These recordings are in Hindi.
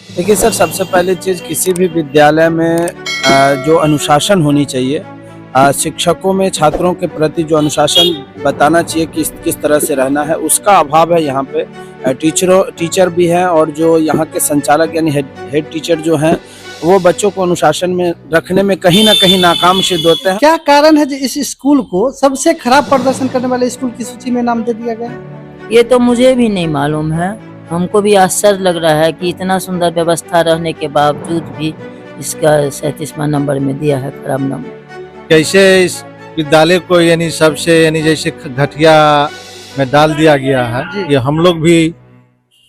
देखिए सर, सबसे पहली चीज़ किसी भी विद्यालय में जो अनुशासन होनी चाहिए, शिक्षकों में छात्रों के प्रति जो अनुशासन बताना चाहिए किस किस तरह से रहना है, उसका अभाव है यहाँ पे। टीचर भी हैं और जो यहाँ के संचालक यानी हेड टीचर जो हैं, वो बच्चों को अनुशासन में रखने में कहीं न कहीं नाकाम सिद्ध होते हैं। क्या कारण है जो इस स्कूल को सबसे खराब प्रदर्शन करने वाले स्कूल की सूची में नाम दे दिया गया? ये तो मुझे भी नहीं मालूम है। हमको भी आश्चर्य लग रहा है कि इतना सुंदर व्यवस्था रहने के बावजूद भी इसका 37वां नंबर में दिया है खराब नंबर। कैसे इस विद्यालय को यानी सबसे यानी जैसे घटिया में डाल दिया गया है, ये हम लोग भी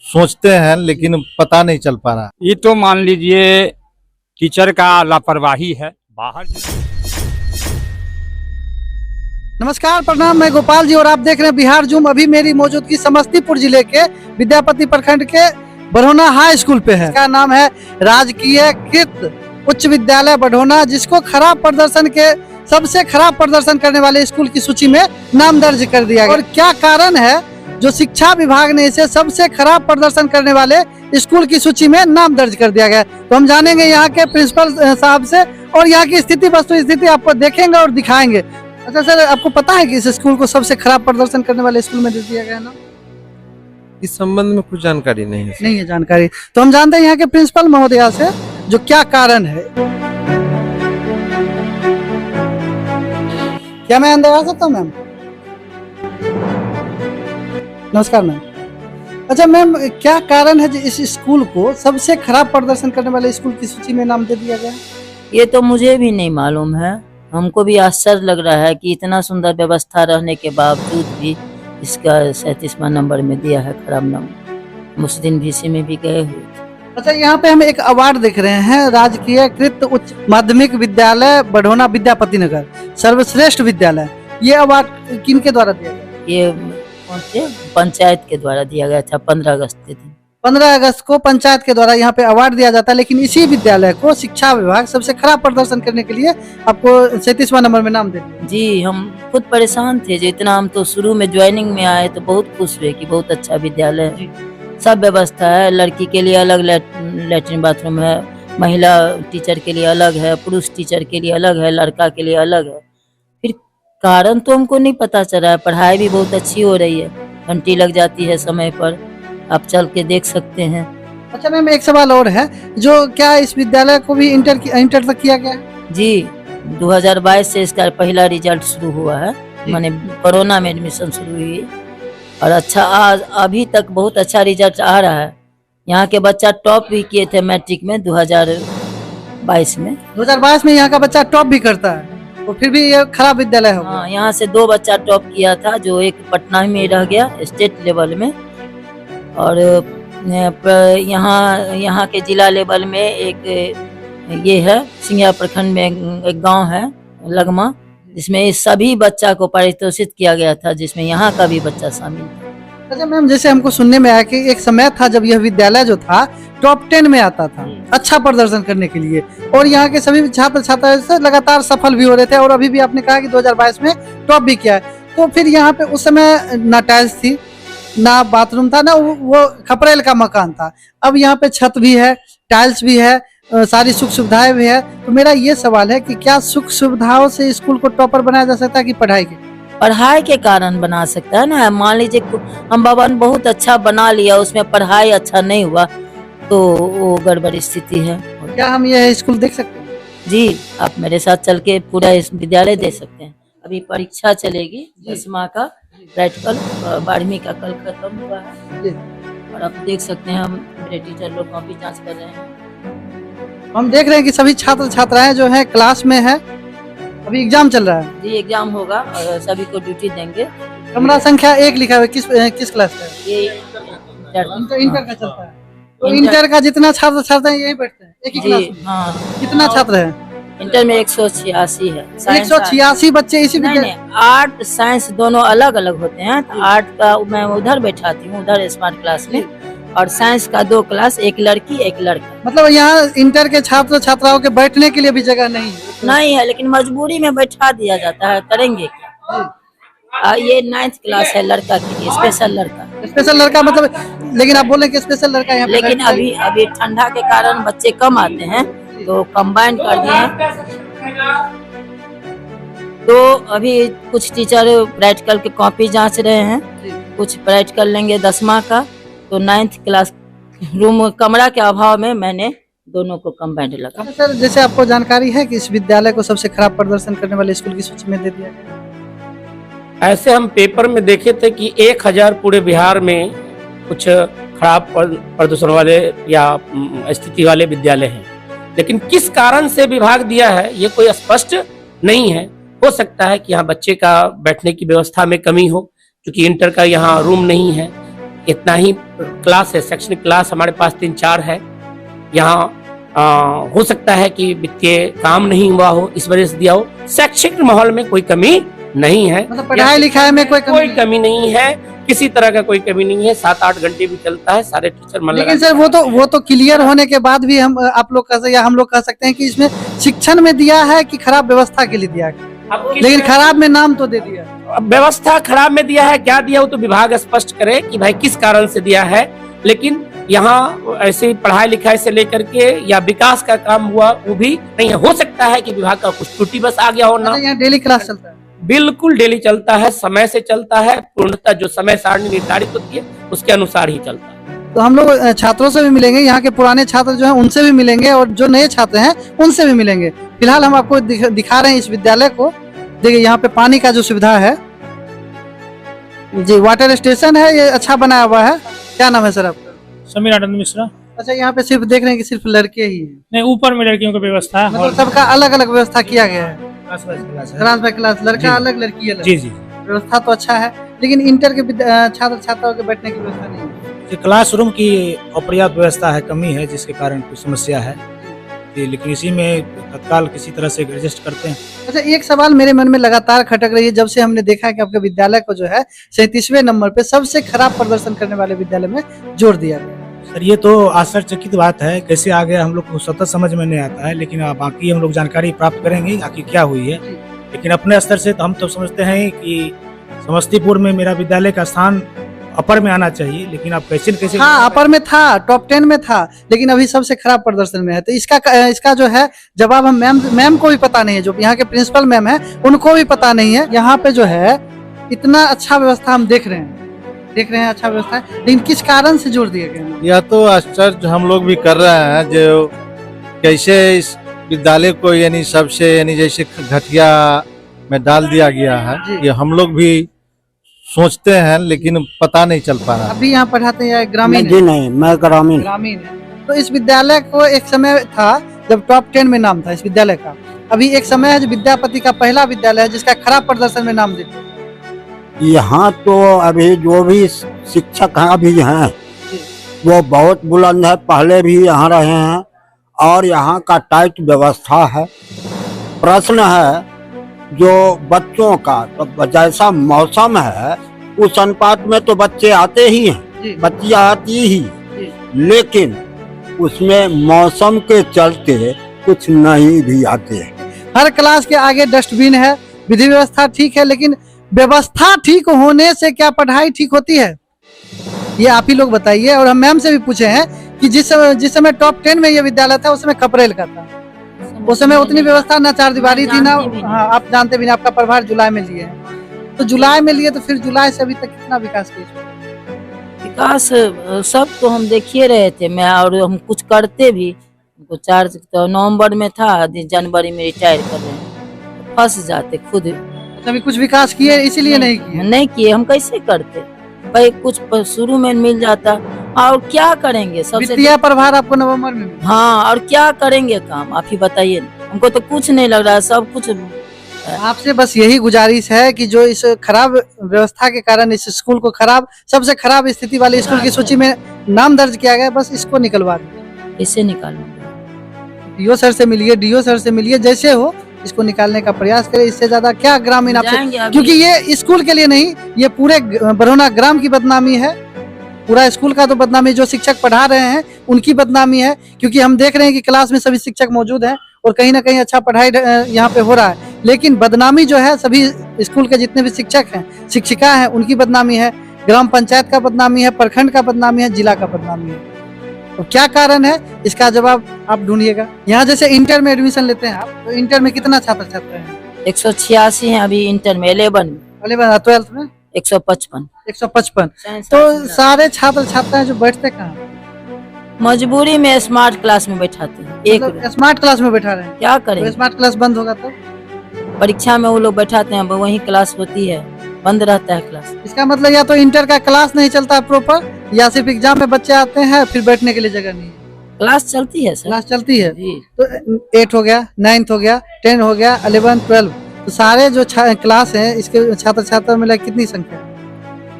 सोचते हैं लेकिन पता नहीं चल पा रहा। ये तो मान लीजिए टीचर का लापरवाही है। बाहर नमस्कार, प्रणाम, मैं गोपाल जी और आप देख रहे हैं बिहार जूम। अभी मेरी मौजूदगी समस्तीपुर जिले के विद्यापति प्रखंड के बढ़ोना हाई स्कूल पे है। इसका नाम है राजकीय कृत उच्च विद्यालय बढ़ोना, जिसको खराब प्रदर्शन के सबसे खराब प्रदर्शन करने वाले स्कूल की सूची में नाम दर्ज कर दिया गया। और क्या कारण है जो शिक्षा विभाग ने इसे सबसे खराब प्रदर्शन करने वाले स्कूल की सूची में नाम दर्ज कर दिया गया, तो हम जानेंगे यहाँ के प्रिंसिपल साहब से और यहाँ की स्थिति वस्तु स्थिति आपको देखेंगे और दिखाएंगे। अच्छा सर, आपको पता है कि इस स्कूल को सबसे खराब प्रदर्शन करने वाले स्कूल में दे दिया गया ना? इस संबंध में कुछ जानकारी नहीं है। नहीं है जानकारी, तो हम जानते हैं यहाँ के प्रिंसिपल महोदया से जो क्या कारण है। क्या मैं अंदर आ सकता हूँ मैम? नमस्कार मैम। अच्छा मैम, क्या कारण है जो इस स्कूल को सबसे खराब प्रदर्शन करने वाले स्कूल की सूची में नाम दे दिया गया? ये तो मुझे भी नहीं मालूम है। हमको भी आश्चर्य लग रहा है कि इतना सुंदर व्यवस्था रहने के बावजूद भी इसका 37वां नंबर में दिया है खराब नंबर। उस दिन VC में भी गए हुए थे। अच्छा, यहाँ पे हम एक अवार्ड देख रहे हैं, राजकीय कृत उच्च माध्यमिक विद्यालय बढ़ोना विद्यापति नगर सर्वश्रेष्ठ विद्यालय। ये अवार्ड किनके द्वारा दिया गया? ये कौन से पंचायत के द्वारा दिया गया था 15 अगस्त के दिन। 15 अगस्त को पंचायत के द्वारा यहाँ पे अवार्ड दिया जाता है, लेकिन इसी विद्यालय को शिक्षा विभाग सबसे खराब प्रदर्शन करने के लिए आपको 37वां नंबर में नाम दे दिया। जी, हम खुद परेशान थे। जितना हम तो शुरू में ज्वाइनिंग में आए तो बहुत खुश हुए कि बहुत अच्छा विद्यालय है, सब व्यवस्था है। लड़की के लिए अलग लैट्रिन बाथरूम है, महिला टीचर के लिए अलग है, पुरुष टीचर के लिए अलग है, लड़का के लिए अलग है। फिर कारण तो हमको नहीं पता चला है। पढ़ाई भी बहुत अच्छी हो रही है, घंटी लग जाती है समय पर, आप चल के देख सकते हैं। अच्छा मैम, एक सवाल और है, जो क्या इस विद्यालय को भी इंटर तक किया गया है? जी, 2022 से इसका पहला रिजल्ट शुरू हुआ है, माने कोरोना में एडमिशन शुरू हुई और अच्छा आज अभी तक बहुत अच्छा रिजल्ट आ रहा है। यहाँ के बच्चा टॉप भी किए थे मैट्रिक में 2022 में। 2022 में यहाँ का बच्चा टॉप भी करता है, तो फिर भी ये खराब विद्यालय होगा। हाँ, यहाँ से 2 बच्चा टॉप किया था, जो एक पटना में रह गया स्टेट लेवल में, और यहाँ के जिला लेवल में एक ये है सिंघिया प्रखंड में एक गांव है लगमा, जिसमें इस सभी बच्चा को पारितोषित किया गया था, जिसमें यहाँ का भी बच्चा शामिल था। अच्छा मैम, जैसे हमको सुनने में आया कि एक समय था जब यह विद्यालय जो था टॉप 10 में आता था अच्छा प्रदर्शन करने के लिए, और यहाँ के सभी छात्र छात्रा से लगातार सफल भी हो रहे थे, और अभी भी आपने कहा कि 2022 में टॉप भी किया है। तो फिर यहाँ पे उस समय ना टाइल्स थी, ना बाथरूम था, ना वो खपरेल का मकान था। अब यहाँ पे छत भी है, टाइल्स भी है, सारी सुख सुविधाएं भी है। तो मेरा ये सवाल है कि क्या सुख सुविधाओं से स्कूल को टॉपर बनाया जा सकता है कि पढ़ाई के कारण बना सकता है ना? मान लीजिए हम भवन बहुत अच्छा बना लिया, उसमें पढ़ाई अच्छा नहीं हुआ तो वो गड़बड़ स्थिति है। क्या हम यह स्कूल देख सकते हैं? जी, आप मेरे साथ चल के पूरा इस विद्यालय देख सकते हैं। अभी परीक्षा चलेगी 10वां का प्रैक्टिकल, 12वीं का कल खत्म हुआ है, और आप देख सकते हैं हम मेरे टीचर लोग कॉपी जांच कर रहे हैं। हम देख रहे हैं कि सभी छात्र छात्राएं जो है क्लास में है, अभी एग्जाम चल रहा है। जी, एग्जाम होगा और सभी को ड्यूटी देंगे। कमरा संख्या 1 लिखा हुआ है, किस क्लास का है? ये इंटर का चलता है, तो इंटर का जितना छात्र छात्र हैं यही बैठते हैं एक ही क्लास में? हाँ। कितना छात्र है? इंटर में 186 है। 186 बच्चे इसी नहीं, आर्ट साइंस दोनों अलग अलग होते हैं। तो आर्ट का मैं उधर बैठाती हूँ, उधर स्मार्ट क्लास में, और साइंस का 2 क्लास, एक लड़की एक लड़का। मतलब यहाँ इंटर के छात्र छात्राओं के बैठने के लिए भी जगह नहीं है? नहीं है, लेकिन मजबूरी में बैठा दिया जाता है, करेंगे क्या? ये 9th क्लास है लड़का के लिए, स्पेशल लड़का। स्पेशल लड़का मतलब लेकिन आप बोले कि स्पेशल लड़का यहाँ पे लेकिन लड़की- अभी अभी ठंडा के कारण बच्चे कम आते हैं तो कंबाइन कर दिए हैं। तो अभी कुछ टीचर प्रैक्टिकल के कॉपी जांच रहे हैं, कुछ प्रैक्टिकल लेंगे 10वां का, तो 9th क्लास रूम कमरा के अभाव में मैंने दोनों को कंबाइंड लगा। अच्छा सर, जैसे आपको जानकारी है कि इस विद्यालय को सबसे खराब प्रदर्शन करने वाले स्कूल की सूची में दे दिया गया। ऐसे हम पेपर में देखे थे कि 1000 पूरे बिहार में कुछ खराब प्रदूषण वाले या स्थिति वाले विद्यालय हैं, लेकिन किस कारण से विभाग दिया है ये कोई स्पष्ट नहीं है। हो सकता है कि यहाँ बच्चे का बैठने की व्यवस्था में कमी हो, क्योंकि इंटर का यहाँ रूम नहीं है, इतना ही क्लास है, शैक्षणिक क्लास हमारे पास 3-4 है। यहाँ हो सकता है कि वित्तीय काम नहीं हुआ हो, इस वजह से दिया हो। शैक्षिक माहौल में कोई कमी नहीं है, मतलब पढ़ाई लिखाई में कोई कमी नहीं है, किसी तरह का कोई कमी नहीं है। 7-8 घंटे भी चलता है, सारे टीचर मन लेकिन लगा। सर वो तो क्लियर होने के बाद भी हम आप लोग हम लोग कह सकते हैं कि इसमें शिक्षण में दिया है कि खराब व्यवस्था के लिए दिया गया, लेकिन खराब में नाम तो दे दिया। अब व्यवस्था खराब में दिया है, क्या दिया हो तो विभाग स्पष्ट करे कि भाई किस कारण से दिया है। लेकिन यहाँ ऐसे पढ़ाई लिखाई से लेकर के या विकास का काम हुआ वो भी नहीं है। हो सकता है कि विभाग का कुछ त्रुटि बस आ गया हो ना। यहाँ डेली क्लास चलता है? बिल्कुल डेली चलता है, समय से चलता है, पूर्णतः जो समय सारणी निर्धारित होती है उसके अनुसार ही चलता है। तो हम लोग छात्रों से भी मिलेंगे, यहाँ के पुराने छात्र जो हैं उनसे भी मिलेंगे और जो नए छात्र हैं उनसे भी मिलेंगे। फिलहाल हम आपको दिखा रहे हैं इस विद्यालय को। देखिए यहाँ पे पानी का जो सुविधा है जी, वाटर स्टेशन है, ये अच्छा बनाया हुआ है। क्या नाम है सर आपका? समीर आनंद मिश्रा। अच्छा, यहाँ पे सिर्फ देख रहे हैं कि सिर्फ लड़के ही हैं, नहीं ऊपर में लड़कियों की व्यवस्था है, मतलब सबका अलग अलग व्यवस्था किया गया है। क्लास क्लास बाय क्लास, लड़का जी। अलग लड़की अलग। जी जी। व्यवस्था तो अच्छा है, लेकिन इंटर के छात्र छात्राओं के बैठने की व्यवस्था नहीं है। क्लासरूम की अपर्याप्त व्यवस्था है, कमी है, जिसके कारण कुछ समस्या है जी, लेकिन इसी में तत्काल किसी तरह से एडजस्ट करते हैं। अच्छा, एक सवाल मेरे मन में लगातार खटक रही है जब से हमने देखा कि आपके विद्यालय को जो है 37वें नंबर पे सबसे खराब प्रदर्शन करने वाले विद्यालय में जोड़ दिया गया। सर ये तो आश्चर्यचकित बात है, कैसे आ गया हम लोग को सतत समझ में नहीं आता है, लेकिन बाकी हम लोग जानकारी प्राप्त करेंगे आखिर क्या हुई है। लेकिन अपने स्तर से तो हम तो समझते हैं कि समस्तीपुर में मेरा विद्यालय का स्थान अपर में आना चाहिए, लेकिन आप कैसे हाँ, अपर में था, टॉप 10 में था, लेकिन अभी सबसे खराब प्रदर्शन में है। तो इसका जो है जवाब हम मैम को भी पता नहीं है, जो यहाँ के प्रिंसिपल मैम है उनको भी पता नहीं है। यहाँ पे जो है इतना अच्छा व्यवस्था हम देख रहे हैं अच्छा व्यवस्था है, लेकिन किस कारण से जोड़ दिया गया? यह तो आश्चर्य हम लोग भी कर रहे हैं, जो कैसे इस विद्यालय को यानी सबसे यानी जैसे घटिया में डाल दिया गया है, ये हम लोग भी सोचते हैं, लेकिन पता नहीं चल पा रहा। अभी यहाँ पढ़ाते हैं ग्रामीण? जी नहीं, मैं ग्रामीण। ग्रामीण है। तो इस विद्यालय को एक समय था जब टॉप 10 में नाम था इस विद्यालय का। अभी एक समय है जो विद्यापति का पहला विद्यालय है जिसका खराब प्रदर्शन में नाम देते हैं। यहाँ तो अभी जो भी शिक्षक हैं अभी हैं वो बहुत बुलंद है, पहले भी यहाँ रहे हैं और यहाँ का टाइट व्यवस्था है। प्रश्न है जो बच्चों का, तो जैसा मौसम है उस अनुपात में तो बच्चे आते ही हैं, बच्चियाँ आती ही, लेकिन उसमें मौसम के चलते कुछ नहीं भी आते हैं। हर क्लास के आगे डस्टबिन है, विधि व्यवस्था ठीक है, लेकिन व्यवस्था ठीक होने से क्या पढ़ाई ठीक होती है? ये आप ही लोग बताइए। और हम मैम से भी पूछे हैं कि जिस समय टॉप 10 में ये विद्यालय था उस समय खपरेल का था, उस समय उतनी व्यवस्था ना चारदीवारी थी ना। हाँ, आप जानते भी नहीं, आपका प्रभार जुलाई में लिए हैं, तो जुलाई में लिए तो फिर जुलाई से अभी तक कितना विकास किया? विकास सब तो हम देखिए रहे थे, मैं और हम कुछ करते भी। हमको 4 तो नवंबर में था, जनवरी में रिटायर कर रहे हैं, फंस जाते खुद। अभी कुछ विकास किए इसीलिए नहीं किए, हम कैसे करते भाई? कुछ शुरू में मिल जाता और क्या करेंगे? सबसे वित्तीय प्रभार आपको नवंबर में मिला। हाँ, और क्या करेंगे काम आप ही बताइए। हमको तो कुछ नहीं लग रहा है, सब कुछ। आपसे बस यही गुजारिश है कि जो इस खराब व्यवस्था के कारण इस स्कूल को सबसे खराब स्थिति वाले स्कूल की सूची में नाम दर्ज किया गया, बस इसको निकलवा दें। इसे निकालूंगा। डीओ सर से मिलिए, डीओ सर से मिलिए, जैसे हो इसको निकालने का प्रयास करें। इससे ज्यादा क्या ग्रामीण आपसे, क्योंकि ये स्कूल के लिए नहीं, ये पूरे बरौना ग्राम की बदनामी है। पूरा स्कूल का तो बदनामी, जो शिक्षक पढ़ा रहे हैं उनकी बदनामी है, क्योंकि हम देख रहे हैं कि क्लास में सभी शिक्षक मौजूद हैं और कहीं ना कहीं अच्छा पढ़ाई यहाँ पे हो रहा है, लेकिन बदनामी जो है सभी स्कूल के जितने भी शिक्षक हैं, शिक्षिका हैं, उनकी बदनामी है। ग्राम पंचायत का बदनामी है, प्रखंड का बदनामी है, जिला का बदनामी है। तो क्या कारण है, इसका जवाब आप ढूंढिएगा। यहाँ जैसे इंटर में एडमिशन लेते हैं आप, तो इंटर में कितना छात्र छात्र हैं? 186 है अभी इंटर में, 11 में, 12th में 155। 155। तो सारे छात्र छात्राएं जो बैठते कहाँ? मजबूरी में स्मार्ट क्लास में बैठाते हैं, एक मतलब स्मार्ट क्लास में बैठा रहे हैं। क्या तो करें, स्मार्ट क्लास बंद होगा तो परीक्षा में वो लोग बैठाते हैं, वहीं क्लास होती है, बंद रहता है क्लास। इसका मतलब या तो इंटर का क्लास नहीं चलता प्रॉपर, या सिर्फ एग्जाम में बच्चे आते हैं फिर बैठने के लिए जगह नहीं है। क्लास चलती है सर। क्लास चलती है जी। तो 8 हो गया, 9th हो गया, 10 हो गया, 11, 12, तो सारे जो क्लास हैं इसके छात्र छात्रा मिला कितनी संख्या है?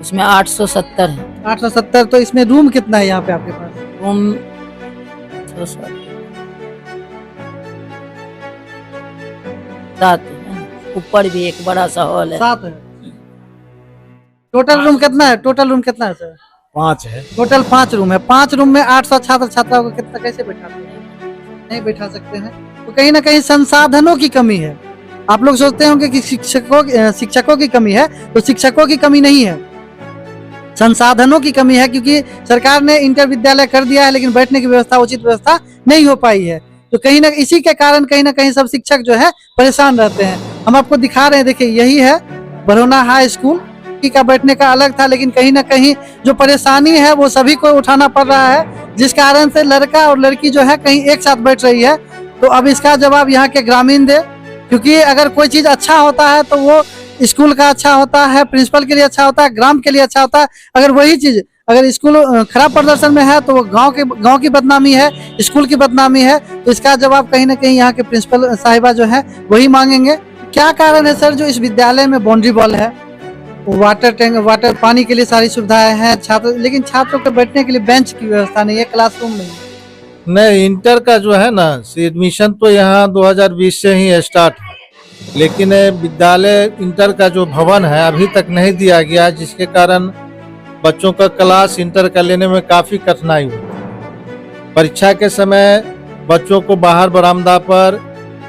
उसमें 870 है। 870। तो इसमें रूम कितना है यहाँ पे आपके पास? रूम 7 है, ऊपर भी एक बड़ा सा हॉल है। 7 है। टोटल रूम कितना है? टोटल रूम कितना है सर? 5 है। टोटल 5 रूम है। 5 रूम में 800 छात्र छात्राओं को कितना कैसे बैठाते हैं? नहीं बैठा सकते हैं। तो कहीं ना कहीं संसाधनों की कमी है। आप लोग सोचते होंगे कि शिक्षकों की कमी है, तो शिक्षकों की कमी नहीं है, संसाधनों की कमी है। क्योंकि सरकार ने इंटर विद्यालय कर दिया है, लेकिन बैठने की व्यवस्था, उचित व्यवस्था नहीं हो पाई है। तो कहीं ना इसी के कारण कहीं ना कहीं सब शिक्षक जो है परेशान रहते हैं। हम आपको दिखा रहे हैं, देखिए यही है बरौना हाई स्कूल का बैठने का अलग था, लेकिन कहीं ना कहीं जो परेशानी है वो सभी को उठाना पड़ रहा है, जिस कारण से लड़का और लड़की जो है कहीं एक साथ बैठ रही है। तो अब इसका जवाब यहाँ के ग्रामीण दे, क्योंकि अगर कोई चीज अच्छा होता है तो वो स्कूल का अच्छा होता है, प्रिंसिपल के लिए अच्छा होता है, ग्राम के लिए अच्छा होता है। अगर वही चीज अगर स्कूल खराब प्रदर्शन में है तो वो गांव की बदनामी है, स्कूल की बदनामी है। तो इसका जवाब कहीं ना कहीं यहाँ के प्रिंसिपल साहिबा जो है वही मांगेंगे। क्या कारण है सर जो इस विद्यालय में बाउंड्री वॉल है, वाटर टैंक, वाटर पानी के लिए सारी सुविधाएं हैं, लेकिन छात्रों के बैठने के लिए बेंच की व्यवस्था नहीं है, क्लासरूम नहीं है? नहीं, इंटर का जो है ना एडमिशन तो यहाँ 2020 से ही स्टार्ट है, लेकिन विद्यालय इंटर का जो भवन है अभी तक नहीं दिया गया, जिसके कारण बच्चों का क्लास इंटर का लेने में काफ़ी कठिनाई होती है। परीक्षा के समय बच्चों को बाहर बरामदा पर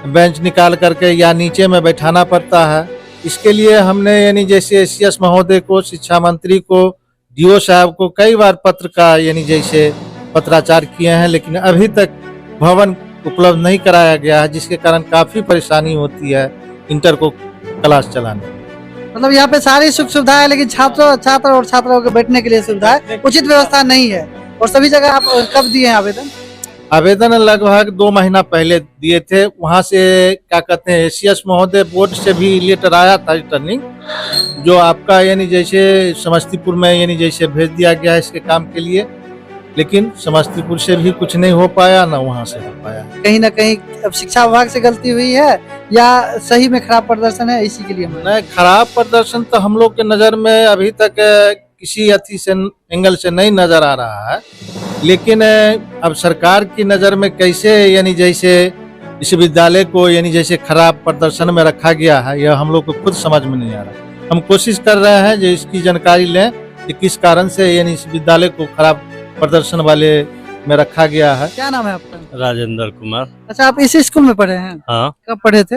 बेंच निकाल करके या नीचे में बैठाना पड़ता है। इसके लिए हमने यानी जैसे एसीएस महोदय को, शिक्षा मंत्री को, डीओ साहब को कई बार पत्र का यानी जैसे पत्राचार किए हैं, लेकिन अभी तक भवन उपलब्ध नहीं कराया गया है, जिसके कारण काफ़ी परेशानी होती है इंटर को क्लास चलाने में। मतलब यहाँ पे सारी सुख सुविधा है, लेकिन छात्र और छात्राओं के बैठने के लिए सुविधा है, उचित व्यवस्था नहीं है। और सभी जगह आप कब दिए हैं आवेदन? आवेदन लगभग 2 महीना पहले दिए थे। वहाँ से क्या कहते हैं एसीएस महोदय बोर्ड से भी लेटर आया था रिटर्निंग, जो आपका यानी जैसे समस्तीपुर में यानी जैसे भेज दिया गया है इसके काम के लिए, लेकिन समस्तीपुर से भी कुछ नहीं हो पाया, ना वहाँ से हो पाया। कहीं ना कहीं अब शिक्षा विभाग से गलती हुई है या सही में खराब प्रदर्शन है, इसी के लिए नहीं, खराब प्रदर्शन तो हम लोग के नज़र में अभी तक किसी अति से एंगल से नहीं नजर आ रहा है, लेकिन अब सरकार की नज़र में कैसे यानी जैसे इस विद्यालय को यानी जैसे खराब प्रदर्शन में रखा गया है, यह हम लोग को खुद समझ में नहीं आ रहा। हम कोशिश कर रहे हैं जो इसकी जानकारी लें कि किस कारण से यानी इस विद्यालय को खराब प्रदर्शन वाले में रखा गया है। क्या नाम है आपका? राजेंद्र कुमार। अच्छा, आप इसी स्कूल में पढ़े हैं? हाँ। कब पढ़े थे?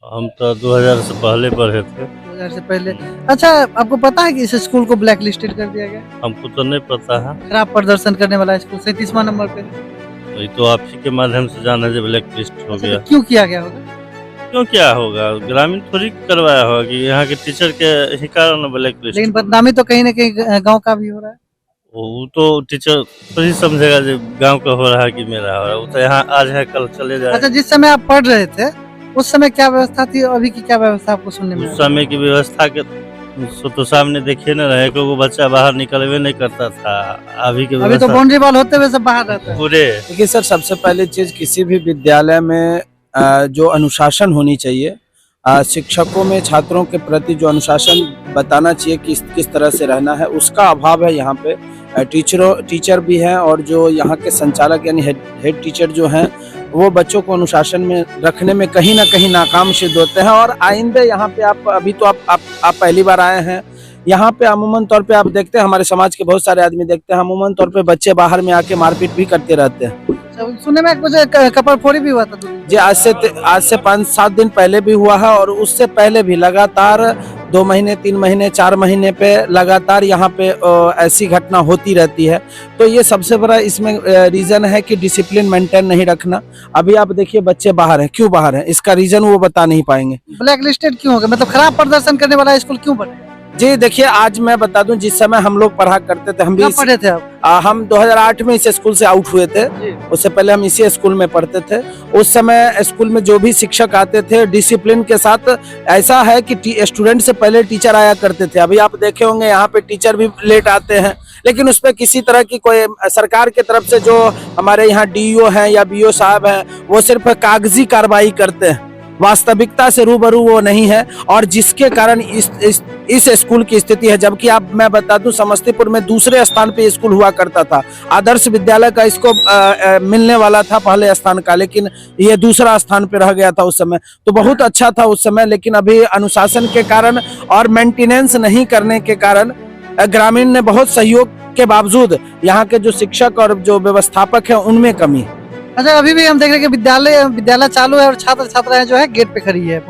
हम तो 2000 से पहले पढ़े थे। 2000 से पहले। अच्छा, आपको पता है कि इस स्कूल को ब्लैक लिस्टेड कर दिया गया? हमको तो नहीं पता है। खराब प्रदर्शन करने वाला स्कूल 37वां नंबर पे। तो ये तो आप ही के माध्यम से जाना जब ब्लैक लिस्ट हो गया। क्यों किया गया होगा? क्यों क्या होगा, ग्रामीण थोड़ी करवाया होगा कि यहाँ के टीचर के ही कारण ब्लैक लिस्ट। लेकिन बदनामी तो कहीं ना कहीं गाँव का भी हो रहा है। वो तो टीचर थोड़ी समझेगा जो गांव का हो रहा है कि मेरा हो रहा है। वो तो यहाँ आज है कल चले जाए। अच्छा, जिस समय आप पढ़ रहे थे उस समय क्या व्यवस्था थी, अभी की क्या व्यवस्था आपको सुनने में? उस समय की व्यवस्था के तो सामने देखिए न रहे, क्योंकि बच्चा बाहर निकलवे नहीं करता था। अभी के अभी तो बाउंड्री वॉल होते हुए सब बाहर रहता है पूरे। देखिए सर, सबसे पहली चीज किसी भी विद्यालय में जो अनुशासन होनी चाहिए, शिक्षकों में छात्रों के प्रति जो अनुशासन बताना चाहिए कि किस तरह से रहना है, उसका अभाव है यहाँ पे। टीचर भी हैं और जो यहाँ के संचालक यानी हेड टीचर जो हैं वो बच्चों को अनुशासन में रखने में कहीं ना कहीं नाकाम सिद्ध होते हैं। और आइंदे यहाँ पे आप अभी तो आप पहली बार आए हैं यहाँ पे, अमूमन तौर पे आप देखते हैं हमारे समाज के बहुत सारे आदमी देखते हैं, अमूमन तौर पे बच्चे बाहर में आके मारपीट भी करते रहते हैं। सुनने में कुछ कपड़ फोड़ी भी हुआ था जी आज से 5-7 दिन पहले भी हुआ है और उससे पहले भी लगातार 2 महीने 3 महीने 4 महीने पे लगातार यहाँ पे ऐसी घटना होती रहती है। तो ये सबसे बड़ा इसमें रीजन है कि डिसिप्लिन मेंटेन नहीं रखना। अभी आप देखिए बच्चे बाहर हैं, क्यों बाहर हैं इसका रीजन वो बता नहीं पाएंगे। ब्लैक लिस्टेड क्यों हो गया, मतलब खराब प्रदर्शन करने वाला स्कूल क्यों बने? जी देखिए आज मैं बता दूं, जिस समय हम लोग पढ़ा करते थे, हम भी कब पढ़े थे आप? हम 2008 में इस स्कूल से आउट हुए थे। उससे पहले हम इसी स्कूल में पढ़ते थे। उस समय स्कूल में जो भी शिक्षक आते थे डिसिप्लिन के साथ, ऐसा है कि स्टूडेंट से पहले टीचर आया करते थे। अभी आप देखे होंगे यहाँ पे टीचर भी लेट आते हैं, लेकिन उस पर किसी तरह की कोई सरकार की तरफ से जो हमारे यहाँ डीईओ हैं या बीओ साहब हैं वो सिर्फ कागजी कार्रवाई करते हैं, वास्तविकता से रूबरू वो नहीं है। और जिसके कारण इस स्कूल की स्थिति है। जबकि आप मैं बता दूं समस्तीपुर में दूसरे स्थान पे स्कूल हुआ करता था, आदर्श विद्यालय का इसको मिलने वाला था पहले स्थान का, लेकिन ये दूसरा स्थान पे रह गया था उस समय। तो बहुत अच्छा था उस समय, लेकिन अभी अनुशासन के कारण और मेंटेनेंस नहीं करने के कारण ग्रामीण ने बहुत सहयोग के बावजूद यहाँ के जो शिक्षक और जो व्यवस्थापक है उनमें कमी है। अच्छा, अभी भी हम देख रहे हैं कि विद्यालय चालू है और छात्र छात्राएं जो है गेट पे खड़ी है।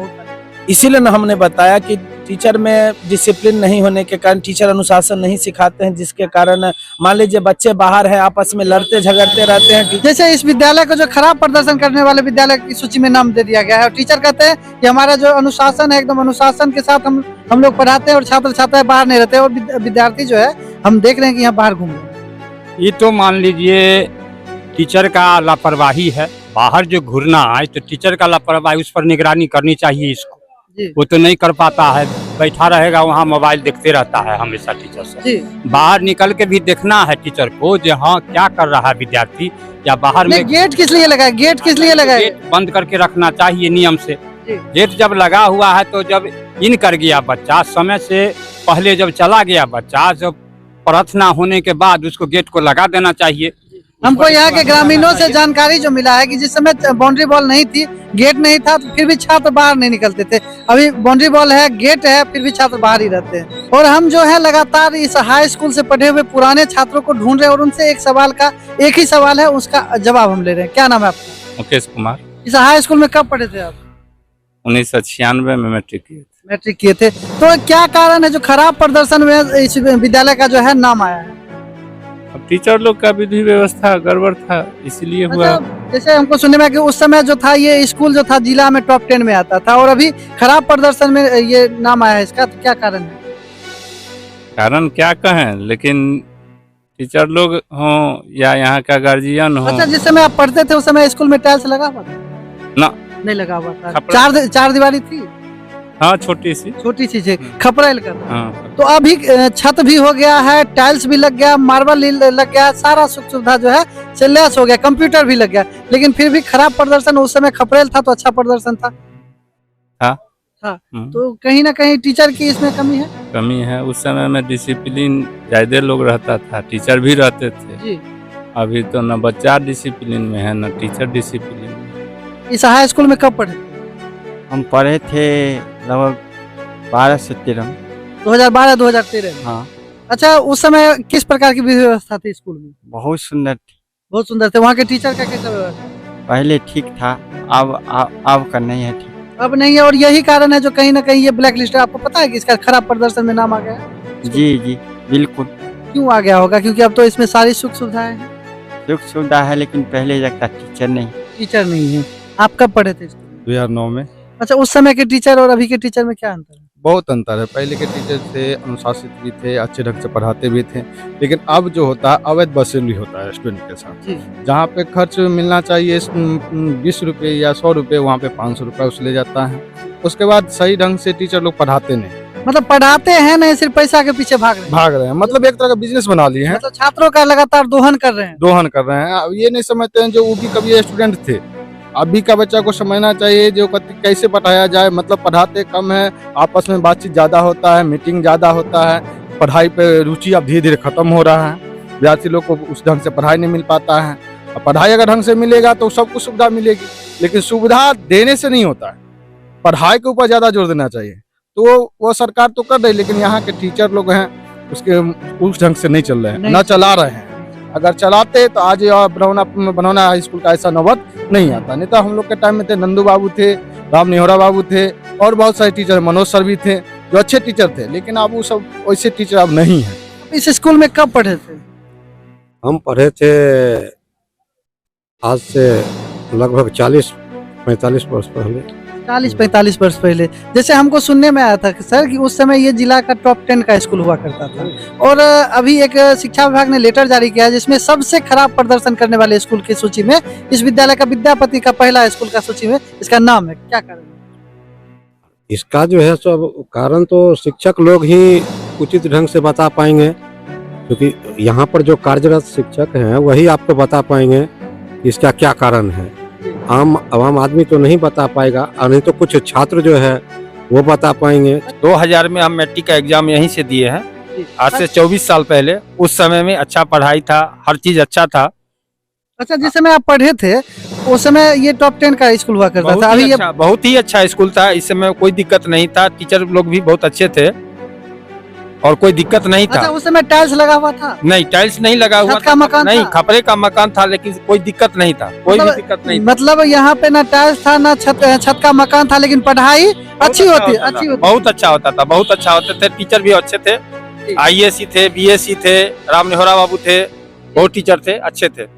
इसीलिए ना हमने बताया कि टीचर में डिसिप्लिन नहीं होने के कारण टीचर अनुशासन नहीं सिखाते हैं, जिसके कारण मान लीजिए बच्चे बाहर हैं, आपस में लड़ते झगड़ते रहते हैं। जैसे इस विद्यालय को जो खराब प्रदर्शन करने वाले विद्यालय की सूची में नाम दे दिया गया है और टीचर कहते हैं कि हमारा जो अनुशासन है एकदम अनुशासन के साथ हम लोग पढ़ाते हैं और छात्र छात्राएं बाहर नहीं रहते और विद्यार्थी जो है हम देख रहे हैं कि यहाँ बाहर घूम रहे हैं। ये तो मान लीजिए टीचर का लापरवाही है। बाहर जो घूरना है तो टीचर का लापरवाही, उस पर निगरानी करनी चाहिए इसको। वो तो नहीं कर पाता है, बैठा रहेगा वहाँ मोबाइल देखते रहता है हमेशा टीचर से। बाहर निकल के भी देखना है टीचर को जो हाँ क्या कर रहा है विद्यार्थी, या बाहर में गेट किस लिए लगा है? गेट किस लिए लगा है? गेट बंद करके रखना चाहिए नियम से। गेट जब लगा हुआ है तो जब इन कर गया बच्चा, समय से पहले जब चला गया बच्चा, जब प्रार्थना होने के बाद उसको गेट को लगा देना चाहिए। हमको यहाँ के ग्रामीणों से जानकारी जो मिला है कि जिस समय बाउंड्री बॉल नहीं थी, गेट नहीं था, तो फिर भी छात्र बाहर नहीं निकलते थे। अभी बाउंड्री बॉल है, गेट है, फिर भी छात्र बाहर ही रहते हैं। और हम जो है लगातार इस हाई स्कूल से पढ़े हुए पुराने छात्रों को ढूंढ रहे हैं और उनसे एक ही सवाल है, उसका जवाब हम ले रहे हैं। क्या नाम है आपका? मुकेश कुमार। इस हाई स्कूल में कब पढ़े थे आप? 1996 में मैट्रिक किए थे। तो क्या कारण है जो खराब प्रदर्शन में इस विद्यालय का जो है नाम आया है? अब टीचर लोग का विधि व्यवस्था गड़बड़ था, इसलिए हुआ। जैसे हमको सुनने में कि उस समय जो था ये स्कूल जो था जिला में टॉप 10 में आता था और अभी खराब प्रदर्शन में ये नाम आया है इसका, तो क्या कारण है? कारण क्या कहें, लेकिन टीचर लोग हों या यहाँ का गार्जियन हो। अच्छा, जिस समय आप पढ़ते थे उस समय स्कूल में टाइल्स लगा हुआ था? ना, नहीं लगा हुआ था। चार दीवारी थी? हाँ, छोटी सी थी, खपरेल का। हाँ। तो अभी छत भी हो गया है, टाइल्स भी लग गया, मार्बल लग गया, सारा सुख सुविधा जो है से लैस हो गया, कंप्यूटर भी लग गया, लेकिन फिर भी खराब प्रदर्शन। उस समय खपरेल था तो अच्छा प्रदर्शन था। तो कहीं ना कहीं टीचर की इसमें कमी है। उस समय में डिसिप्लिन ज्यादा लोग रहता था, टीचर भी रहते थे जी। अभी तो न बच्चा डिसिप्लिन में है न टीचर डिसिप्लिन में। इस हाई स्कूल में कब पढ़े? हम पढ़े थे लगभग 12 से 13। 2012-2013। हाँ। अच्छा, उस समय किस प्रकार की व्यवस्था थी स्कूल में? बहुत सुंदर थी। बहुत सुंदर थे। वहाँ के टीचर का कैसा व्यवस्था? पहले ठीक था, अब का नहीं है ठीक। अब नहीं है, और यही कारण है जो कहीं ना कहीं ये ब्लैक लिस्ट है। आपको पता है कि इसका खराब प्रदर्शन में नाम आ गया है? जी बिल्कुल। क्यों आ गया होगा? क्योंकि अब तो इसमें सारी सुख सुविधाएं हैं। सुख सुविधा है, लेकिन पहले लगता टीचर नहीं है। आप कब पढ़े थे? 2009 में। अच्छा, उस समय के टीचर और अभी के टीचर में क्या अंतर है? बहुत अंतर है। पहले के टीचर थे, अनुशासित भी थे, अच्छे ढंग से पढ़ाते भी थे, लेकिन अब जो होता है अवैध वसूली होता है स्टूडेंट के साथ। जहाँ पे खर्च मिलना चाहिए 20 रुपये या 100 रुपये, वहाँ पे 500 रुपये वसूले जाता है। उसके बाद सही ढंग से टीचर लोग पढ़ाते नहीं। मतलब पढ़ाते हैं नहीं, सिर्फ पैसा के पीछे भाग रहे हैं। मतलब एक तरह का बिजनेस बना लिए हैं। मतलब छात्रों का लगातार दोहन कर रहे हैं। ये नहीं समझते हैं जो वो भी कभी स्टूडेंट थे। अभी का बच्चा को समझना चाहिए जो कैसे पढ़ाया जाए। मतलब पढ़ाते कम है, आपस में बातचीत ज्यादा होता है, मीटिंग ज्यादा होता है, पढ़ाई पे रुचि अब धीरे धीरे खत्म हो रहा है। विद्यार्थी लोग को उस ढंग से पढ़ाई नहीं मिल पाता है। अब पढ़ाई अगर ढंग से मिलेगा तो सबको सुविधा मिलेगी, लेकिन सुविधा देने से नहीं होता है, पढ़ाई के ऊपर ज्यादा जोर देना चाहिए। तो वो सरकार तो कर रही, लेकिन यहाँ के टीचर लोग हैं उसके उस ढंग से नहीं चल रहे हैं, न चला रहे हैं। अगर चलाते तो आज बनौना हाई स्कूल का ऐसा नौबत नहीं आता। नहीं तो हम लोग के टाइम में थे, नंदू बाबू थे, राम निहोरा बाबू थे और बहुत सारे टीचर, मनोज सर भी थे जो अच्छे टीचर थे, लेकिन अब वो सब वैसे टीचर अब नहीं है। इस स्कूल में कब पढ़े थे? हम पढ़े थे आज से लगभग 40-45 वर्ष पहले। 40-45 वर्ष पहले। जैसे हमको सुनने में आया था कि सर कि उस समय ये जिला का टॉप 10 का स्कूल हुआ करता था, और अभी एक शिक्षा विभाग ने लेटर जारी किया है जिसमें सबसे खराब प्रदर्शन करने वाले स्कूल की सूची में इस विद्यालय का विद्यापति का पहला स्कूल का सूची में इसका नाम है। क्या कारण है? इसका जो है सब कारण तो शिक्षक लोग ही उचित ढंग से बता पाएंगे, क्योंकि यहाँ पर जो कार्यरत शिक्षक हैं वही आपको बता पाएंगे कि इसका क्या कारण है। आम आदमी तो नहीं बता पाएगा, और नहीं तो कुछ छात्र जो है वो बता पाएंगे। 2000 में हम मैट्रिक का एग्जाम यहीं से दिए हैं, आज से 24 साल पहले। उस समय में अच्छा पढ़ाई था, हर चीज अच्छा था। अच्छा, जिस समय आप पढ़े थे उस समय ये टॉप 10 का स्कूल हुआ करता था। अभी ये बहुत ही अच्छा स्कूल था, इस समय कोई दिक्कत नहीं था, टीचर लोग भी बहुत अच्छे थे और कोई दिक्कत नहीं था। अच्छा, उस समय टाइल्स लगा हुआ था? नहीं, टाइल्स नहीं लगा हुआ छत का मकान नहीं, था? खपरे का मकान था, लेकिन कोई दिक्कत नहीं था, कोई भी दिक्कत नहीं। मतलब यहाँ पे ना टाइल्स था ना छत का मकान था, लेकिन पढ़ाई अच्छी होती। बहुत अच्छा होता था, बहुत अच्छा होते थे, टीचर भी अच्छे थे, IAS थे, BSc थे, राम निहोरा बाबू थे, बहुत टीचर थे, अच्छे थे।